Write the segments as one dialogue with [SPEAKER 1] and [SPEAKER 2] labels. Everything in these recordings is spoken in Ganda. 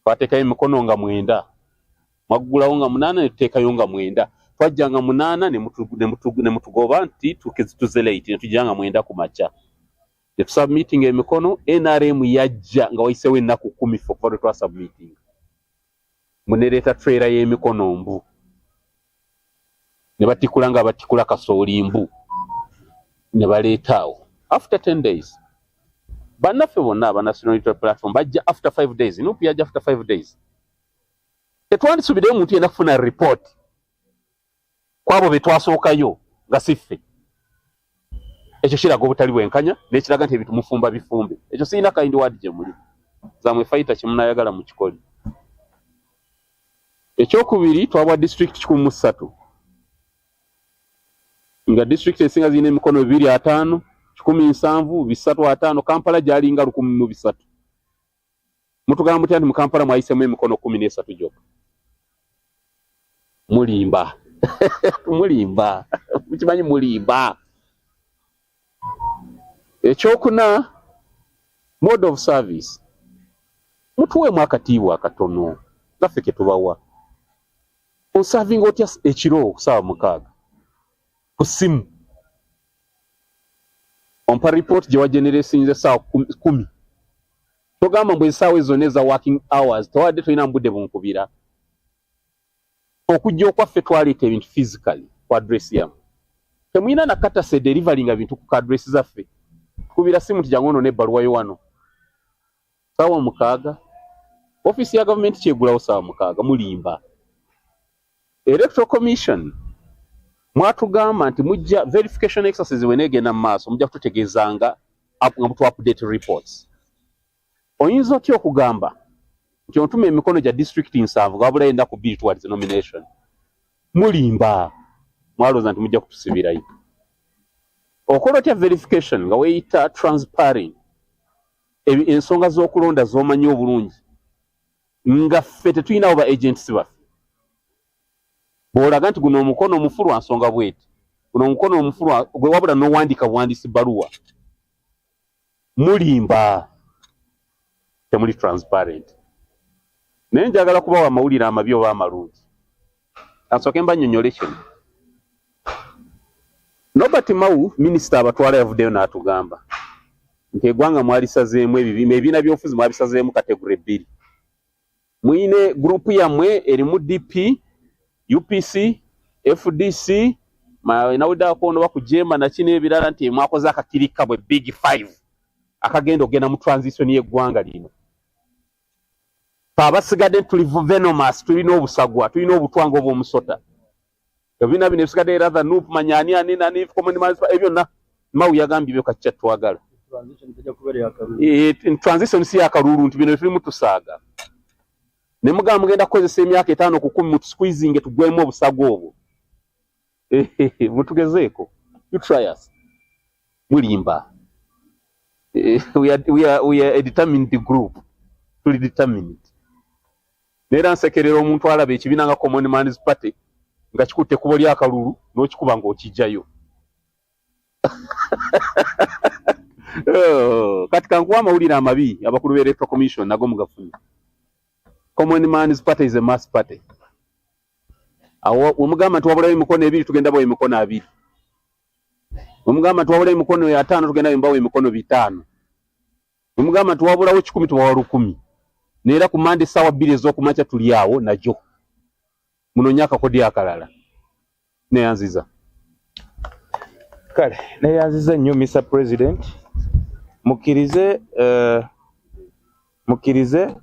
[SPEAKER 1] twatekayo emikono nga 9 mwaggulawo nga 8 ne tuteekayo nga 9 twajja nga 8 ne mutugoba nti tuze late ne tujja nga 9 ku makya ne tusubmitting emikono. NRM yajja nga wayiseewo ennaku 10 okuva twa submitting munereeta trailer y'emikono mbu ne batikula nga batikula kasooli mbu ne baleetaawo after 10 days. Bannaffe bonna aba National Unity Platform bajja after 5 days. Nuupu yajja after 5 days. Tetwandisubireyo omuntu yenna kufuna report kwabo be twasookayo nga siffe. Ekyo kiraga obutali bwenkanya n'ekiraga nti ebintu mufumba bifumbe. Ekyo sirina kind word gye muli. Zamwe fighter kimunayagala mu kikoli. Ekyokubiri twabwa district 13. Nga district esinga zirina emikono 2 5 7 Kampala gyalinga 1,300. Mutugamba mutya nti mu Kampala mwayisemu emikono 13 gyokka. Mulimba. Mulimba. Mukimanyi mulimba. Ekyokuna mode of service. Mutuweemu akatiibwa akatono. Gaffe ke tubawa. Onsavinga otya ekiro kusaawa 6 ku ssimu. Ompa report gye wageneresinze saa 10. Togamba mbwe essaawa ezo neza working hours towadde tolina mbudde bunkubira. Okujja okwaffe twaleeta ebintu physically ku address yamu. Temulina nakatase delivery nga bintu ku address zaffe. Tukubira simu nti jangu ono n'ebbaluwa yo wano. Saawa 6. Office ya government kyegulawo saawa 6 mulimba. Electoral Commission mwatugamba nti mujja verification exercise wenegenda mu maaso mujja kututegeezanga nga mutu update reports. Oyinza otya okugamba nti ontuma emikono gya district 7 wabula yenda ku bill towards nomination. Mulimba. Mwalooza nti mujja kutusibirayo. Okola otya verification nga weeyita transparent ensonga z'okulonda z'omanyi obulungi nga ffe tetulinawo ba agents baffe. Bw'olaga nti guno omukono omufulwa nsonga bweti. Guno omukono omufulwa gwe wabula n'owandiika buwandiisi bbaluwa. Mulimba. Temuli transparent. Naye njagala kubawa amawulire amabi oba amalungi. Ansooke mbannyonnyole kino. Nobert Mao, minisita abatwala yavuddeyo n'atugamba nti eggwanga mwalisazeemu ebibiina by'obufuzi mwabisazeemu kategori 2. Muyine gurupu yammwe erimu DP, UPC, FDC, nawuddako ono bakujemba nakino ebirala nti mwakoze akakirika bwe Big 5 akagenda ogenda mu transition y'eggwanga lino. Abasigadde tuli venomous, tulina obusagwa, tulina obutwanga obw'omusota. Ebibiina bino ebisigadde rather Nuupu Manyani ani common municipal byonna Mao yagambye byo kacca twagala. Transition si yakalulu nti bino tulimu tusaaga. Ne mugamba mugenda kukozesa emyaka 5 ku 10 mu squeezing tugwemu obusago obwo. Mutugezeeko. You try us. Mulimba. We are a determined group. Tuli determined. Nera nsekerera omuntu alaba ekibiina nga Common Man's Party nga kikutte kubo lya kalulu n'okikuba ng'okijjayo. Katika nkuwa amawulire amabi abakulu b'Electoral Commission nago mugafuna. Common Man's Party is a mass party. Omugamba nti wabulayo emikono 2 tugenda bawo emikono 2. Omugamba nti wabulayo emikono 5 tugenda bawo emikono 5. Omugamba nti wabulawo 10 tubawa 10. Neera ku Monday sawa 2 ez'okumakya tuli awo najo. Munonya akakodi akalala. Neyanziza.
[SPEAKER 2] Kale, neyanziza nnyo Mr. President. Mukirize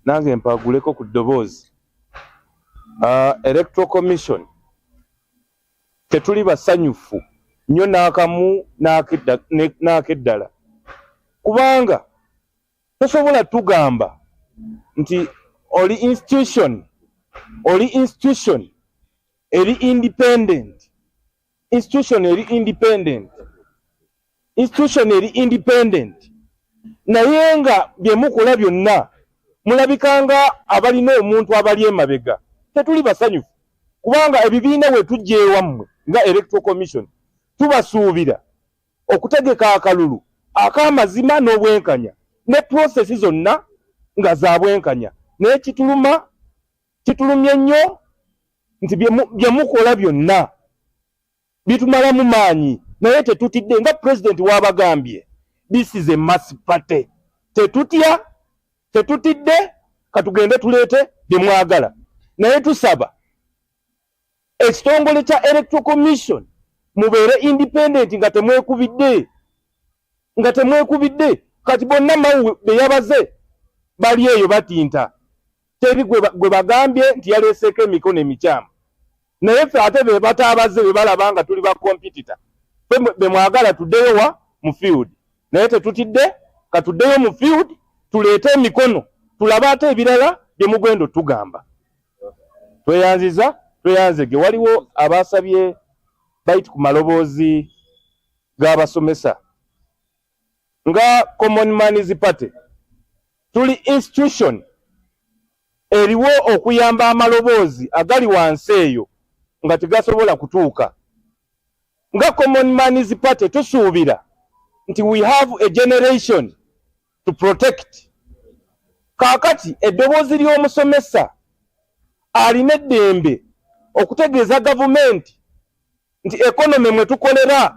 [SPEAKER 2] nange mpaguleko ku ddoboozi. Electoral Commission tetuli basanyufu nnyo n'akamu n'akeddala. Kubanga tosobola tugamba nti oli institution eri independent. Institution eri independent. Naye nga bye mukola byonna mulabikanga abalina omuntu abali emabega. Tetuli basanyufu kubanga ebibiina we tujje ewammwe nga Electoral Commission tubasuubira okutegeka akalulu ak'amazima n'obwenkanya ne process zonna nga za bwenkanya naye kitulumye nnyo nti bye mukola byonna bitumalamu maanyi naye tetutidde nga president w'abagambye this is a mass party tetutidde katugende tuleete bye mwagala naye tusaba ekitongole kya electoral commission mubeere independent nga temwekubidde kati bonna mawu be yabaze bali eyo batinta teri gwe bagambye nti yaleeseeko emikono emikyamu naye ffe ate be bataabaze be balaba nga tuli ba competitor be mwagala tuddeyo mu field naye tetutidde katuddeyo mu field tuleete emikono tulabe ate ebirala bye mugendo tugamba tweyanzege waliwo abasabye bayiti ku maloboozi g'abasomesa nga Common Man's Party tuli institution eriwo okuyamba amaloboozi agali wansi eyo nga tegasobola kutuuka nga Common Man's Party tusuubira nti we have a generation to protect kaakati eddoboozi ly'omusomesa alina eddembe okutegeeza gavumenti nti economy mwe tukolera